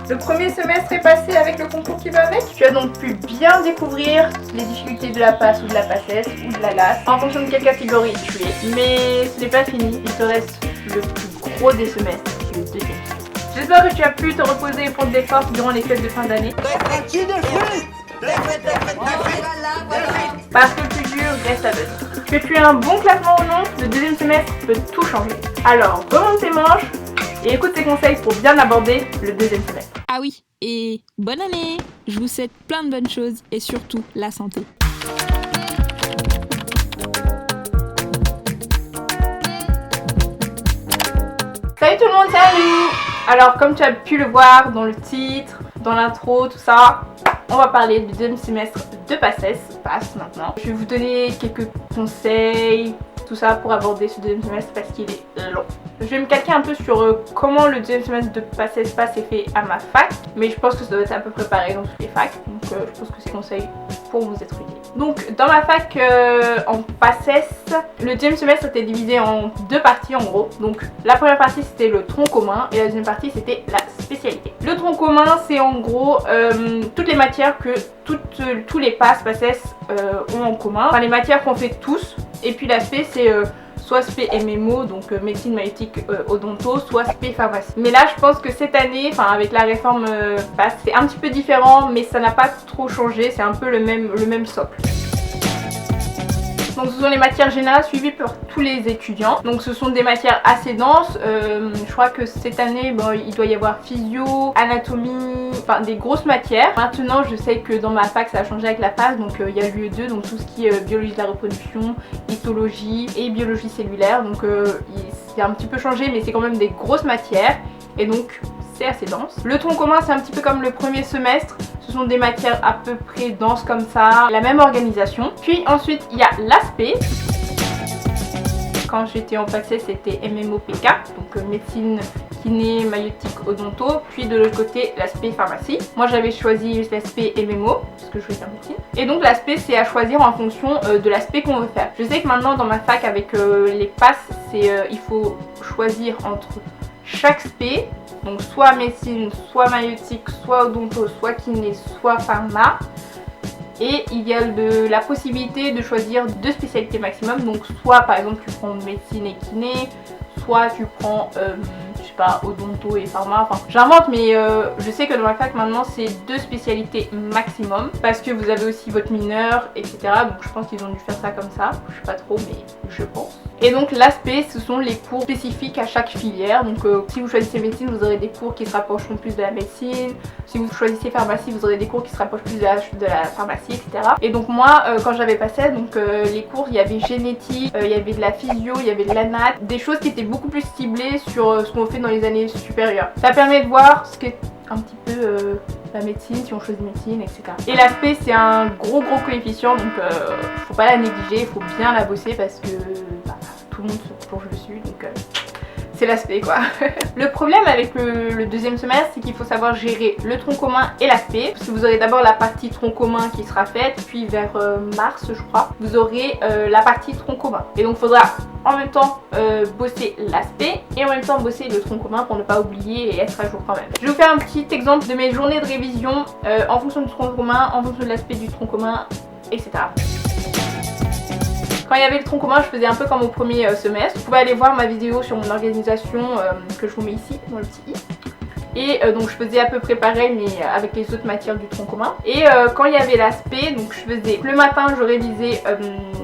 Le premier semestre est passé avec le concours qui va avec. Tu as donc pu bien découvrir les difficultés de la passe ou de la passesse ou de la LAS en fonction de quelle catégorie tu es. Mais ce n'est pas fini, il te reste le plus gros des semestres, le deuxième. J'espère que tu as pu te reposer et prendre des forces durant les fêtes de fin d'année. Parce que le plus dur reste à venir. Que tu aies un bon classement ou non, le deuxième semestre peut tout changer. Alors, remonte tes manches et écoute tes conseils pour bien aborder le deuxième semestre. Ah oui, et bonne année! Je vous souhaite plein de bonnes choses et surtout la santé. Salut tout le monde, salut! Alors comme tu as pu le voir dans le titre, dans l'intro, tout ça, on va parler du deuxième semestre de PACES maintenant. Je vais vous donner quelques conseils, tout ça pour aborder ce deuxième semestre parce qu'il est long. Je vais me calquer un peu sur comment le deuxième semestre de PACES est fait à ma fac, mais je pense que ça doit être à peu près pareil dans toutes les facs, donc je pense que ces conseils pour vous être utiles. Donc dans ma fac en PACES, le deuxième semestre était divisé en deux parties en gros. Donc la première partie c'était le tronc commun et la deuxième partie c'était la spécialité. Le tronc commun c'est en gros toutes les matières que tous les PACES ont en commun, enfin les matières qu'on fait tous, et puis la spé c'est soit spé MMO, donc médecine maïeutique odonto, soit spé pharmacie. Mais là je pense que cette année, enfin avec la réforme PACES, c'est un petit peu différent, mais ça n'a pas trop changé, c'est un peu le même socle. Donc ce sont les matières générales suivies par tous les étudiants. Donc ce sont des matières assez denses. Je crois que cette année, bon, il doit y avoir physio, anatomie, enfin des grosses matières. Maintenant je sais que dans ma fac ça a changé avec la PACES, donc il y a l'UE2, donc tout ce qui est biologie de la reproduction, histologie et biologie cellulaire. Donc il a un petit peu changé, mais c'est quand même des grosses matières et donc c'est assez dense. Le tronc commun c'est un petit peu comme le premier semestre. Ce sont des matières à peu près denses comme ça, la même organisation. Puis ensuite il y a l'aspect. Quand j'étais en PACES c'était MMOPK, donc médecine, kiné, maïeutique, odonto. Puis de l'autre côté l'aspect pharmacie. Moi j'avais choisi l'aspect MMO parce que je voulais faire médecine. Et donc l'aspect c'est à choisir en fonction de l'aspect qu'on veut faire. Je sais que maintenant dans ma fac avec les PACES, il faut choisir entre chaque spé. Donc soit médecine, soit maïeutique, soit odonto, soit kiné, soit pharma. Et il y a la possibilité de choisir deux spécialités maximum. Donc soit par exemple tu prends médecine et kiné, soit tu prends je sais pas, odonto et pharma. Enfin j'invente, mais je sais que dans ma fac maintenant c'est deux spécialités maximum. Parce que vous avez aussi votre mineur, etc. Donc je pense qu'ils ont dû faire ça comme ça. Je sais pas trop, mais je pense. Et donc l'aspect ce sont les cours spécifiques à chaque filière. Donc si vous choisissez médecine vous aurez des cours qui se rapprocheront plus de la médecine. Si vous choisissez pharmacie vous aurez des cours qui se rapprochent plus de la pharmacie, etc. Et donc moi quand j'avais passé donc les cours il y avait génétique, il y avait de la physio, il y avait de l'anat, des choses qui étaient beaucoup plus ciblées sur ce qu'on fait dans les années supérieures. Ça permet de voir ce qu'est un petit peu la médecine, si on choisit médecine, etc. Et l'aspect c'est un gros coefficient, donc faut pas la négliger, il faut bien la bosser parce que tout le monde se plonge dessus, donc c'est l'aspect quoi. Le problème avec le deuxième semestre c'est qu'il faut savoir gérer le tronc commun et l'aspect, parce que vous aurez d'abord la partie tronc commun qui sera faite, puis vers mars je crois vous aurez la partie tronc commun, et donc il faudra en même temps bosser l'aspect et en même temps bosser le tronc commun pour ne pas oublier et être à jour quand même. Je vais vous faire un petit exemple de mes journées de révision en fonction du tronc commun, en fonction de l'aspect du tronc commun, etc. Quand il y avait le tronc commun, je faisais un peu comme au premier semestre. Vous pouvez aller voir ma vidéo sur mon organisation que je vous mets ici dans le petit i. Et donc je faisais à peu près pareil mais avec les autres matières du tronc commun. Et quand il y avait l'aspect, donc je faisais le matin je révisais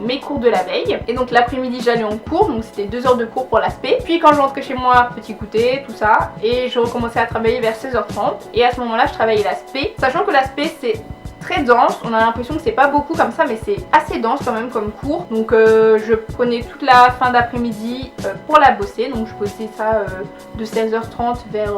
mes cours de la veille. Et donc l'après-midi j'allais en cours, donc c'était 2 heures de cours pour l'aspect. Puis quand je rentrais chez moi, petit goûter, tout ça. Et je recommençais à travailler vers 16h30. Et à ce moment là je travaillais l'aspect. Sachant que l'aspect c'est très dense, on a l'impression que c'est pas beaucoup comme ça mais c'est assez dense quand même comme cours. Donc je prenais toute la fin d'après-midi pour la bosser, donc je bossais ça de 16h30 vers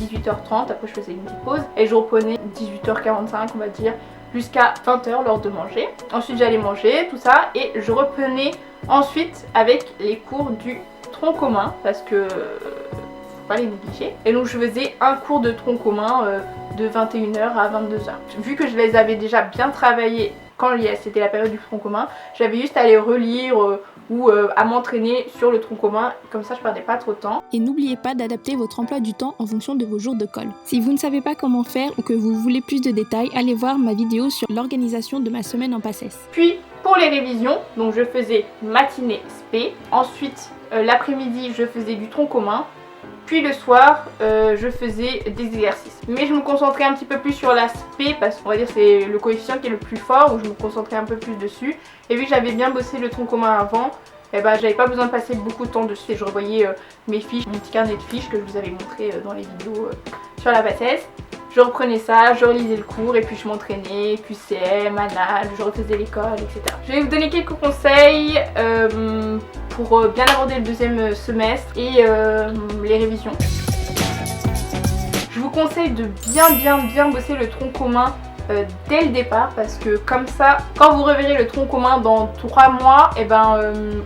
18h30, après je faisais une petite pause et je reprenais 18h45 on va dire jusqu'à 20h l'heure de manger. Ensuite j'allais manger tout ça et je reprenais ensuite avec les cours du tronc commun parce que faut pas les négliger. Et donc je faisais un cours de tronc commun de 21h à 22h. Vu que je les avais déjà bien travaillés quand c'était la période du tronc commun, j'avais juste à les relire ou à m'entraîner sur le tronc commun, comme ça je perdais pas trop de temps. Et n'oubliez pas d'adapter votre emploi du temps en fonction de vos jours de colle. Si vous ne savez pas comment faire ou que vous voulez plus de détails, allez voir ma vidéo sur l'organisation de ma semaine en PACES. Puis pour les révisions, donc je faisais matinée spé, ensuite l'après-midi je faisais du tronc commun, puis le soir je faisais des exercices. Mais je me concentrais un petit peu plus sur la spé parce qu'on va dire c'est le coefficient qui est le plus fort, où je me concentrais un peu plus dessus. Et vu que j'avais bien bossé le tronc commun avant, eh ben, j'avais pas besoin de passer beaucoup de temps dessus et je revoyais mes fiches, mon petit carnet de fiches que je vous avais montré dans les vidéos sur la PACES. Je reprenais ça, je relisais le cours et puis je m'entraînais, QCM, anal, je refaisais l'école, etc. Je vais vous donner quelques conseils pour bien aborder le deuxième semestre et les révisions. Je vous conseille de bien bosser le tronc commun dès le départ parce que comme ça, quand vous reverrez le tronc commun dans 3 mois, et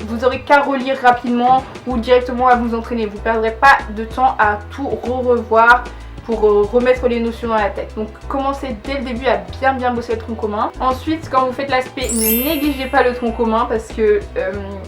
vous aurez qu'à relire rapidement ou directement à vous entraîner. Vous ne perdrez pas de temps à tout revoir pour remettre les notions dans la tête. Donc commencez dès le début à bien bosser le tronc commun. Ensuite, quand vous faites l'aspect, ne négligez pas le tronc commun parce que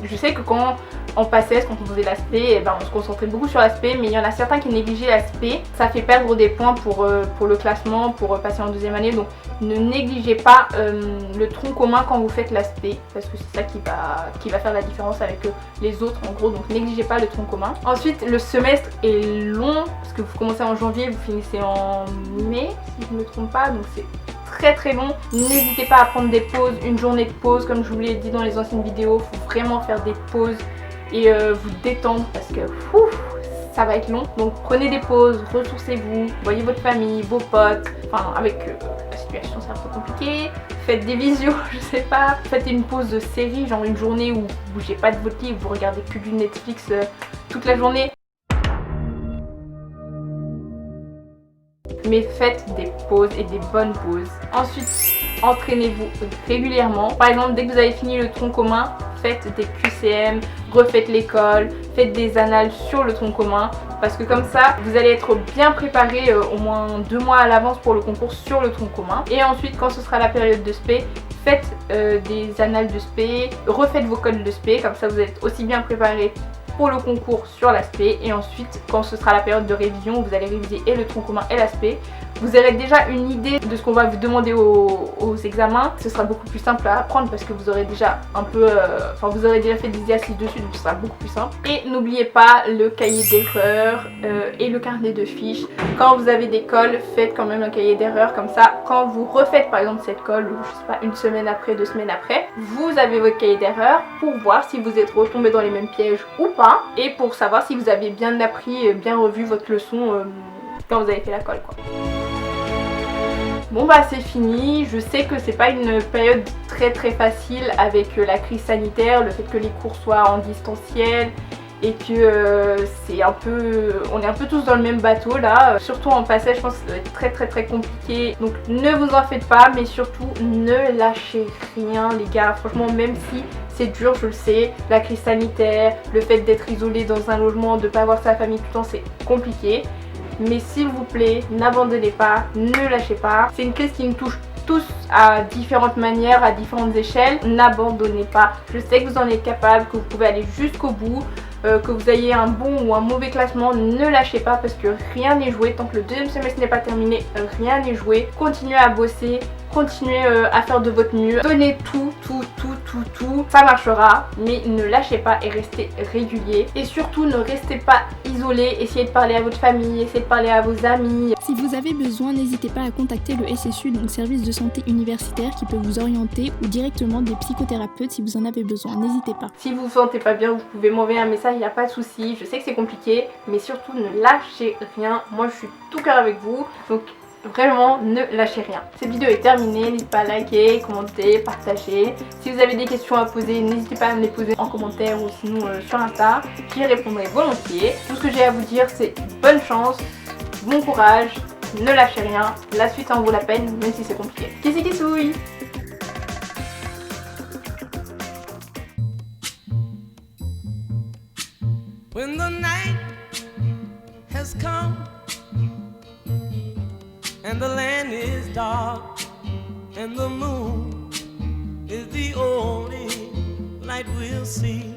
je sais que quand on PACES, quand on faisait l'aspect, on se concentrait beaucoup sur l'aspect, mais il y en a certains qui négligeaient l'aspect. Ça fait perdre des points pour le classement, pour passer en deuxième année. Donc ne négligez pas le tronc commun quand vous faites l'aspect parce que c'est ça qui va faire la différence avec les autres en gros. Donc négligez pas le tronc commun. Ensuite, le semestre est long parce que vous commencez en janvier, vous finissez en mai si je ne me trompe pas. Donc c'est très long. N'hésitez pas à prendre des pauses, une journée de pause comme je vous l'ai dit dans les anciennes vidéos. Il faut vraiment faire des pauses et vous détendre parce que ça va être long. Donc prenez des pauses, ressourcez-vous, voyez votre famille, vos potes. Enfin avec la situation c'est un peu compliqué. Faites des visios, je sais pas. Faites une pause de série, genre une journée où vous bougez pas de votre lit, vous regardez que du Netflix toute la journée. Mais faites des pauses et des bonnes pauses. Ensuite, entraînez-vous régulièrement. Par exemple, dès que vous avez fini le tronc commun, faites des QCM, refaites l'école, faites des annales sur le tronc commun. Parce que comme ça, vous allez être bien préparé au moins 2 mois à l'avance pour le concours sur le tronc commun. Et ensuite, quand ce sera la période de spé, faites des annales de spé, refaites vos codes de spé. Comme ça, vous êtes aussi bien préparé pour le concours sur l'aspect. Et ensuite, quand ce sera la période de révision, vous allez réviser et le tronc commun et l'aspect. Vous aurez déjà une idée de ce qu'on va vous demander aux examens. Ce sera beaucoup plus simple à apprendre parce que vous aurez déjà un peu, vous aurez déjà fait des exercices dessus, donc ce sera beaucoup plus simple. Et n'oubliez pas le cahier d'erreurs et le carnet de fiches. Quand vous avez des cols, faites quand même un cahier d'erreurs, comme ça, quand vous refaites par exemple cette colle, je sais pas, 1 semaine après, 2 semaines après, vous avez votre cahier d'erreurs pour voir si vous êtes retombé dans les mêmes pièges ou pas, et pour savoir si vous avez bien appris, bien revu votre leçon quand vous avez fait la colle, quoi. Bon bah c'est fini, je sais que c'est pas une période très facile avec la crise sanitaire, le fait que les cours soient en distanciel et que c'est un peu, on est un peu tous dans le même bateau là, surtout en PACES, je pense que ça doit être très compliqué. Donc ne vous en faites pas, mais surtout ne lâchez rien les gars, franchement, même si c'est dur, je le sais, la crise sanitaire, le fait d'être isolé dans un logement, de pas voir sa famille tout le temps, c'est compliqué. Mais s'il vous plaît, n'abandonnez pas, ne lâchez pas. C'est une crise qui nous touche tous à différentes manières, à différentes échelles. N'abandonnez pas. Je sais que vous en êtes capable, que vous pouvez aller jusqu'au bout, que vous ayez un bon ou un mauvais classement. Ne lâchez pas parce que rien n'est joué. Tant que le deuxième semestre n'est pas terminé, rien n'est joué. Continuez à bosser, continuez à faire de votre mieux. Donnez tout, ça marchera, mais ne lâchez pas et restez régulier. Et surtout, ne restez pas isolé, essayez de parler à votre famille, essayez de parler à vos amis. Si vous avez besoin, n'hésitez pas à contacter le SSU, donc service de santé universitaire, qui peut vous orienter, ou directement des psychothérapeutes si vous en avez besoin, n'hésitez pas. Si vous vous sentez pas bien, vous pouvez m'envoyer un message, il n'y a pas de souci. Je sais que c'est compliqué, mais surtout ne lâchez rien. Moi je suis tout cœur avec vous, donc vraiment ne lâchez rien. Cette vidéo est terminée, n'hésitez pas à liker, commenter, partager. Si vous avez des questions à poser, n'hésitez pas à me les poser en commentaire ou sinon sur Insta, j'y répondrai volontiers. Tout ce que j'ai à vous dire c'est bonne chance, bon courage, ne lâchez rien, la suite en vaut la peine même si c'est compliqué. Kissi kissouille. When the night has come and the land is dark and the moon is the only light we'll see,